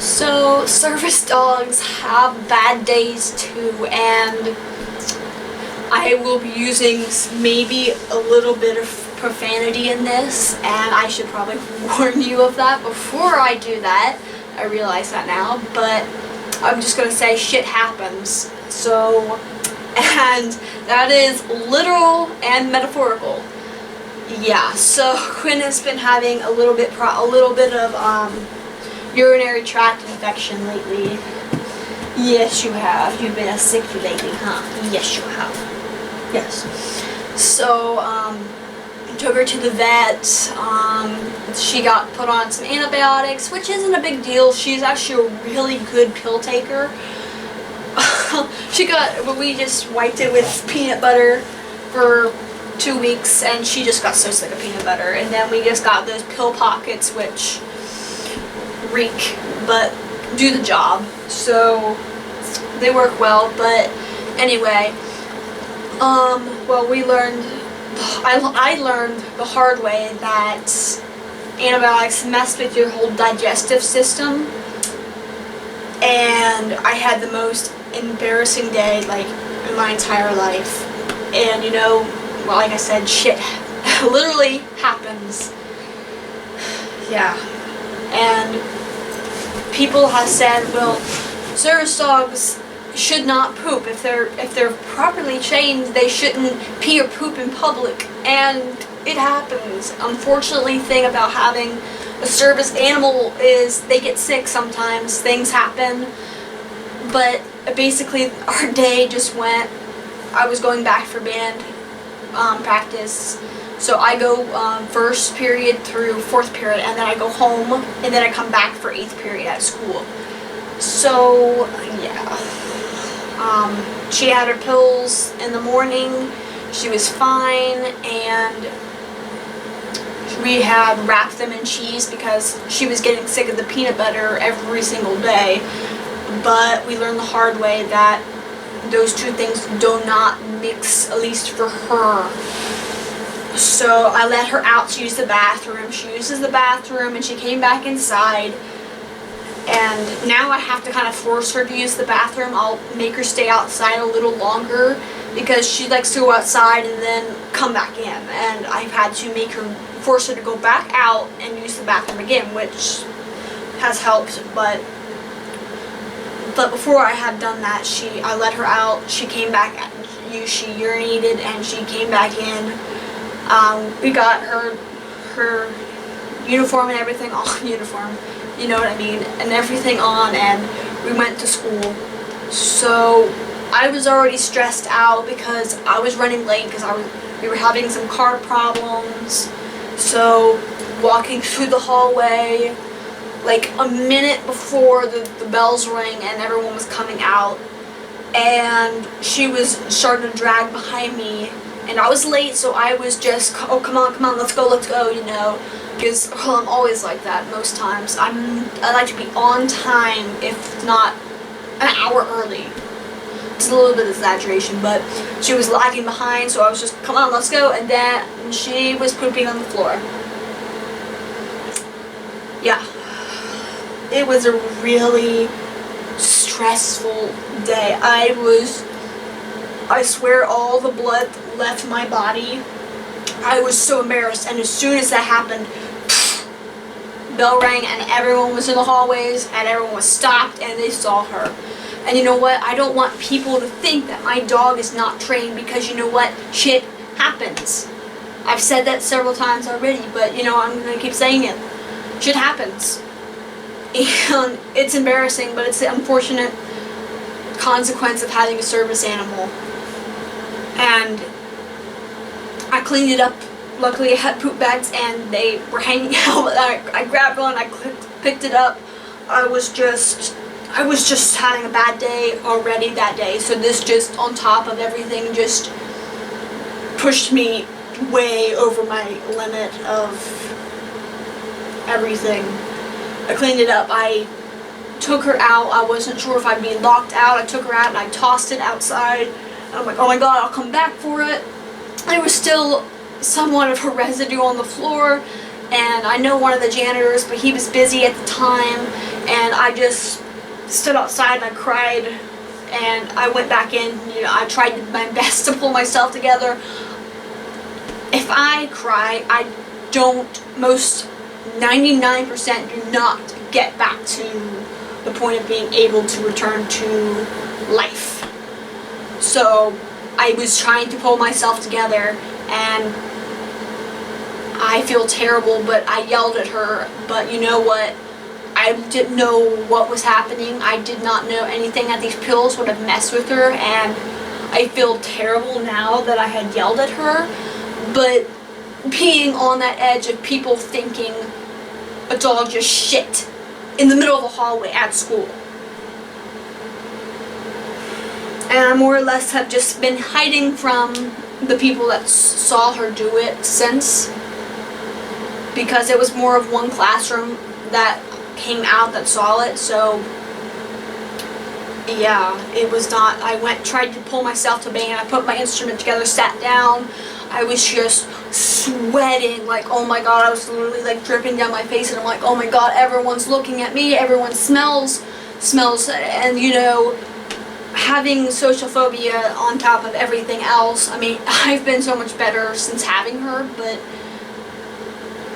So, service dogs have bad days too, and I will be using maybe a little bit of profanity in this, and I should probably warn you of that before I do that. I realize that now, but I'm just gonna say shit happens. So, and that is literal and metaphorical. Yeah, so Quinn has been having a little bit of urinary tract infection lately. Yes, you have. You've been a sickie lately, huh? Yes, you have. Yes. So, took her to the vet. She got put on some antibiotics, which isn't a big deal. She's actually a really good pill taker. We just wiped it with peanut butter for 2 weeks, and she just got so sick of peanut butter. And then we just got those pill pockets, which reek, but do the job. So they work well, but anyway, well, I learned the hard way that antibiotics mess with your whole digestive system, and I had the most embarrassing day, like, in my entire life. And you know, well, like I said, shit literally happens. Yeah. And people have said, well, service dogs should not poop. If they're properly trained, they shouldn't pee or poop in public, and it happens. Unfortunately, thing about having a service animal is they get sick sometimes. Things happen. But basically, our day just went. I was going back for band practice, so I go first period through fourth period, and then I go home, and then I come back for 8th period at school. So yeah. She had her pills in the morning. She was fine, and we had wrapped them in cheese because she was getting sick of the peanut butter every single day. But we learned the hard way that those two things do not mix, at least for her. So I let her out to use the bathroom. She uses the bathroom, and she came back inside. And now I have to kind of force her to use the bathroom. I'll make her stay outside a little longer because she likes to go outside and then come back in. And I've had to force her to go back out and use the bathroom again, which has helped. But before I had done that, I let her out. She came back. She urinated and she came back in. We got her uniform and everything on uniform. You know what I mean, and everything on, and we went to school. So I was already stressed out because I was running late because we were having some car problems. So walking through the hallway, like a minute before the bells rang and everyone was coming out, and she was starting to drag behind me, and I was late, so I was just, oh, come on, let's go, you know. Because, well, I'm always like that most times. I like to be on time, if not an hour early. It's a little bit of exaggeration, but she was lagging behind, so I was just, come on, let's go, and then she was pooping on the floor. Yeah. It was a really stressful day. I swear all the blood left my body. I was so embarrassed, and as soon as that happened, bell rang and everyone was in the hallways and everyone was stopped and they saw her. And you know what? I don't want people to think that my dog is not trained, because you know what? Shit happens. I've said that several times already, but you know, I'm gonna keep saying it. Shit happens. And it's embarrassing, but it's the unfortunate consequence of having a service animal. And I cleaned it up. Luckily, I had poop bags and they were hanging out. I grabbed one, I picked it up. I was just having a bad day already that day. So this just on top of everything just pushed me way over my limit of everything. I cleaned it up. I took her out. I wasn't sure if I'd be locked out. I took her out and I tossed it outside. And I'm like, oh my god, I'll come back for it. There was still somewhat of a residue on the floor, and I know one of the janitors, but he was busy at the time, and I just stood outside and I cried, and I went back in. You know, I tried my best to pull myself together. If I cry, I don't, most 99% do not get back to the point of being able to return to life. So I was trying to pull myself together, and I feel terrible, but I yelled at her. But you know what? I didn't know what was happening. I did not know anything that these pills would have messed with her, and I feel terrible now that I had yelled at her. But being on that edge of people thinking a dog just shit in the middle of a hallway at school. And I more or less have just been hiding from the people that saw her do it since, because it was more of one classroom that came out that saw it. So yeah, it was not, I tried to pull myself to band, I put my instrument together, sat down, I was just sweating, like, oh my god, I was literally like dripping down my face, and I'm like, oh my god, everyone's looking at me, everyone smells, and you know, having social phobia on top of everything else. I mean, I've been so much better since having her, but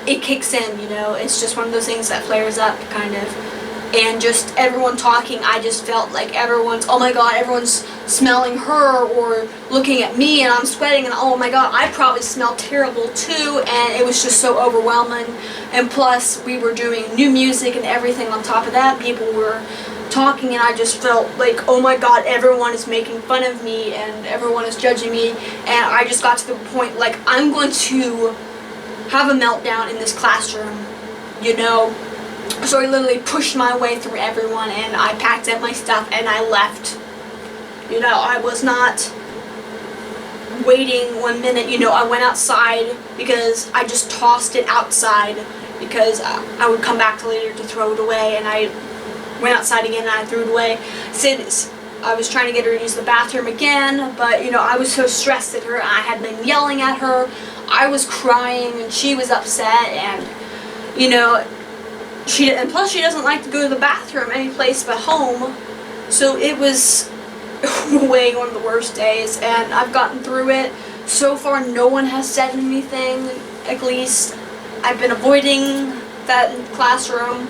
it kicks in, you know, it's just one of those things that flares up, kind of. And just everyone talking, I just felt like everyone's, oh my god, everyone's smelling her or looking at me, and I'm sweating, and oh my god, I probably smell terrible too, and it was just so overwhelming. And plus, we were doing new music and everything on top of that. People were talking, and I just felt like, oh my god, everyone is making fun of me, and everyone is judging me, and I just got to the point, like, I'm going to have a meltdown in this classroom, you know. So I literally pushed my way through everyone, and I packed up my stuff and I left. You know, I was not waiting 1 minute. You know, I went outside because I just tossed it outside because I would come back later to throw it away, and I went outside again and I threw it away. I was trying to get her to use the bathroom again, but you know, I was so stressed at her. I had been yelling at her. I was crying and she was upset, and you know, and plus she doesn't like to go to the bathroom any place but home. So it was way one of the worst days, and I've gotten through it. So far no one has said anything. At least I've been avoiding that classroom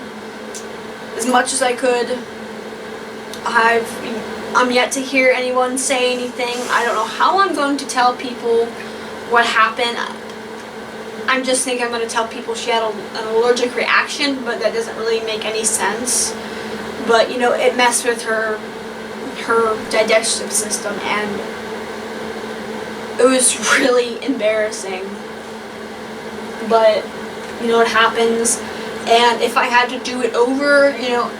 as much as I could. I'm yet to hear anyone say anything. I don't know how I'm going to tell people what happened. I'm just thinking I'm going to tell people she had an allergic reaction, but that doesn't really make any sense. But you know, it messed with her digestive system, and it was really embarrassing. But you know, it happens, and if I had to do it over, you know,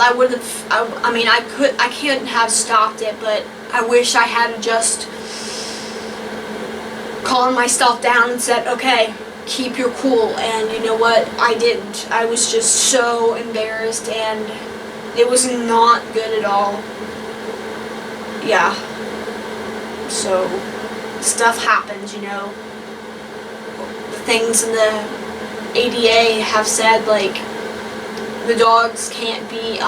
I would have, I couldn't have stopped it, but I wish I had just calmed myself down and said, okay, keep your cool. And you know what, I didn't. I was just so embarrassed, and it was not good at all. Yeah. So, stuff happens, you know. Things in the ADA have said, like, the dogs can't be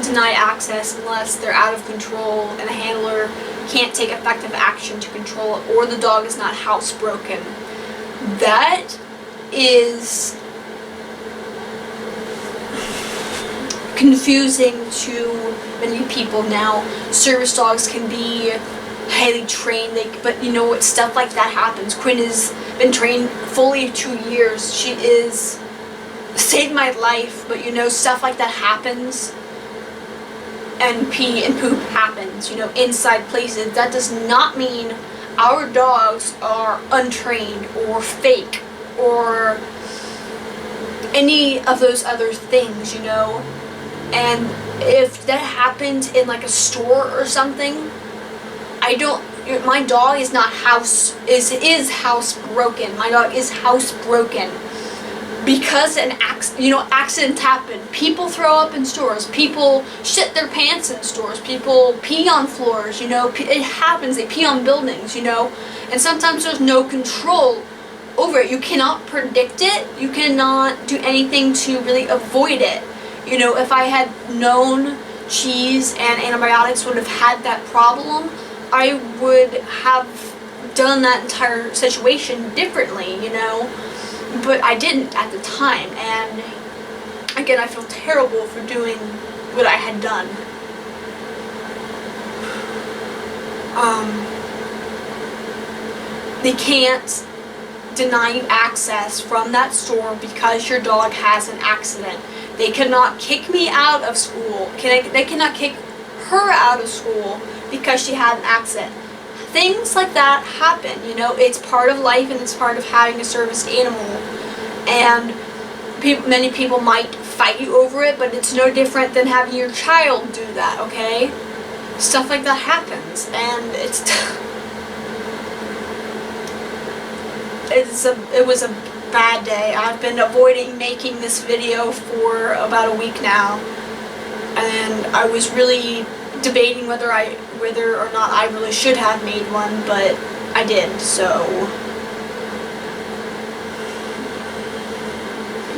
denied access unless they're out of control, and a handler can't take effective action to control it, or the dog is not housebroken. That is confusing to many people now. Service dogs can be highly trained, but you know what, stuff like that happens. Quinn has been trained fully 2 years. She is saved my life, but you know, stuff like that happens, and pee and poop happens, you know, inside places. That does not mean our dogs are untrained or fake or any of those other things, you know. And if that happened in like a store or something, my dog is not housebroken. My dog is housebroken. Because accidents happen. People throw up in stores. People shit their pants in stores. People pee on floors, you know. It happens. They pee on buildings, you know. And sometimes there's no control over it. You cannot predict it. You cannot do anything to really avoid it. You know, if I had known cheese and antibiotics would have had that problem, I would have done that entire situation differently, you know, but I didn't at the time, and again, I feel terrible for doing what I had done. They can't deny you access from that store because your dog has an accident. They cannot kick me out of school. They cannot kick her out of school because she had an accident. Things like that happen, you know. It's part of life and it's part of having a service animal. And many people might fight you over it, but it's no different than having your child do that, okay? Stuff like that happens, and it was a bad day. I've been avoiding making this video for about a week now, and I was really debating whether or not I really should have made one, but I did. So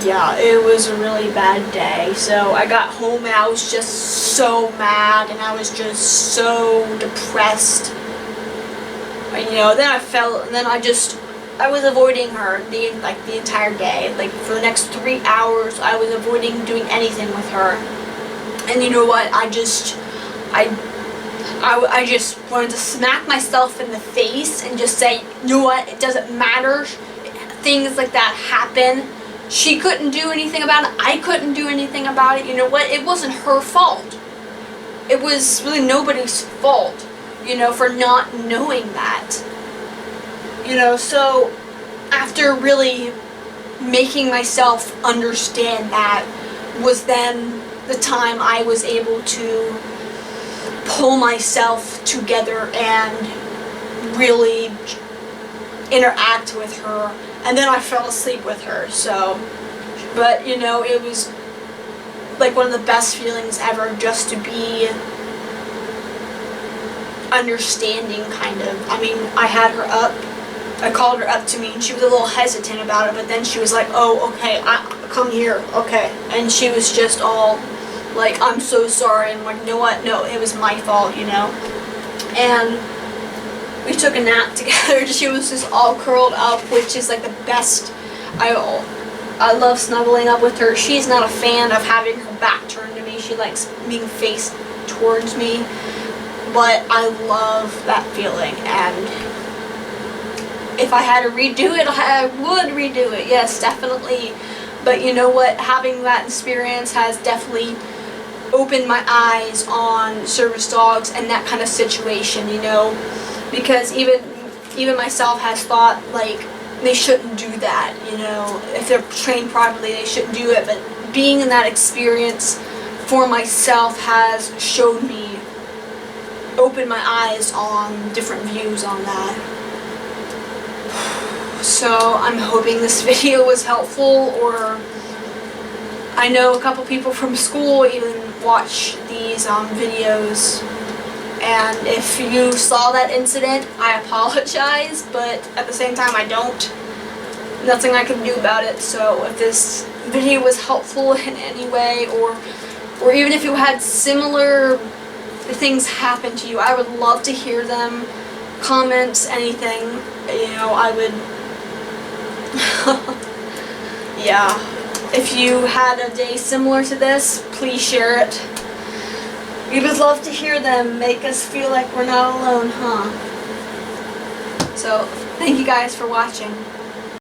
yeah, it was a really bad day. So I got home and I was just so mad, and I was just so depressed. And, you know, then I was avoiding her the entire day. Like, for the next 3 hours, I was avoiding doing anything with her. And you know what? I just wanted to smack myself in the face and just say, you know what? It doesn't matter. Things like that happen. She couldn't do anything about it. I couldn't do anything about it. You know what? It wasn't her fault. It was really nobody's fault, you know, for not knowing that. You know, so after really making myself understand that was then the time I was able to pull myself together and really interact with her. And then I fell asleep with her, so, but, you know, it was like one of the best feelings ever, just to be understanding, kind of. I mean, I had her up, I called her up to me, and she was a little hesitant about it, but then she was like, oh, okay, come here, okay. And she was just all like, I'm so sorry, and I'm like, you know what, no, it was my fault, you know. And we took a nap together. She was just all curled up, which is like the best. I love snuggling up with her. She's not a fan of having her back turned to me. She likes being faced towards me. But I love that feeling, and if I had to redo it, I would redo it. Yes, definitely. But you know what? Having that experience has definitely opened my eyes on service dogs and that kind of situation, you know. Because even myself has thought, like, they shouldn't do that, you know. If they're trained properly, they shouldn't do it. But being in that experience for myself has showed me, opened my eyes on different views on that. So I'm hoping this video was helpful, or I know a couple people from school even watch these videos. And if you saw that incident, I apologize, but at the same time, I don't. Nothing I can do about it. So if this video was helpful in any way, or even if you had similar things happen to you, I would love to hear them. Comments, anything, you know, I would. Yeah. If you had a day similar to this, please share it. We would love to hear them, make us feel like we're not alone, huh? So, thank you guys for watching.